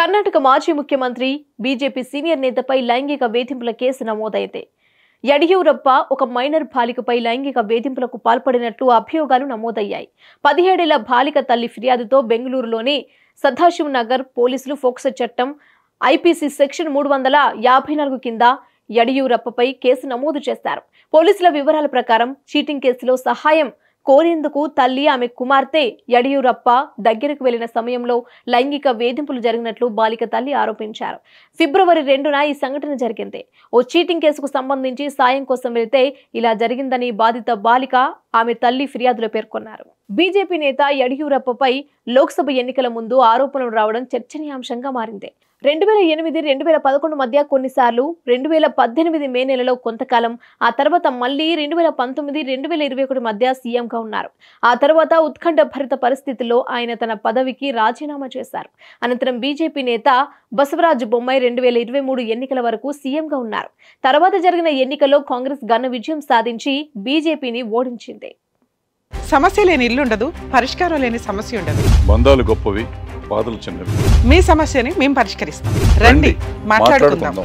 కర్ణాటక మాజీ ముఖ్యమంత్రి BJP senior నేతపై లైంగిక వేధింపుల కేసు నమోదైంది. యడియూరప్ప ఒక మైనర్ బాలికపై లైంగిక వేధింపులకు పాల్పడినట్లు అభియోగాలు నమోదయ్యాయి. 17 ఏళ్ల బాలిక తల్లి ఫిర్యాదుతో బెంగళూరులోని సదాశివ్ నగర్ పోలీసులు ఫోక్సో చట్టం ఐపీసీ సెక్షన్ 354 కింద యడియూరప్పపై కేసు నమోదు చేశారు. పోలీసుల వివరాల ప్రకారం చీటింగ్ కేసులో సహాయం కోరేందుకు తల్లి ఆమె కుమార్తె యడియూరప్ప దగ్గరకు వెళ్లిన సమయంలో లైంగిక వేధింపులు జరిగినట్లు బాలిక తల్లి ఆరోపించారు. ఫిబ్రవరి 2న ఈ సంఘటన జరిగింది. ఓ చీటింగ్ కేసుకు సంబంధించి సాయం కోసం వెళ్తే ఇలా జరిగిందని బాధిత బాలిక ఆమె తల్లి ఫిర్యాదులో పేర్కొన్నారు. బీజేపీ నేత యడియూరప్పపై లోక్సభ ఎన్నికల ముందు ఆరోపణలు రావడం చర్చనీయాంశంగా మారింది. 2008-2011 మధ్య కొన్నిసార్లు 2018 మే నెలలో కొంతకాలం, ఆ తర్వాత మళ్లీ 2019-2021 మధ్య సీఎంగా ఉన్నారు. ఆ తర్వాత ఉత్కంఠ భరిత పరిస్థితుల్లో ఆయన తన పదవికి రాజీనామా చేశారు. అనంతరం బీజేపీ నేత బసవరాజ బొమ్మాయి 2023 ఎన్నికల వరకు సీఎంగా ఉన్నారు. తర్వాత జరిగిన ఎన్నికల్లో కాంగ్రెస్ ఘన విజయం సాధించి బీజేపీని ఓడించింది. సమస్య లేని ఇల్లు ఉండదు, పరిష్కారం లేని సమస్య ఉండదు. బంధాలు గొప్పవి, బాధలు చిన్నవి. మీ సమస్యని మేము పరిష్కరిస్తాం. రండి, మాట్లాడుకుందాం.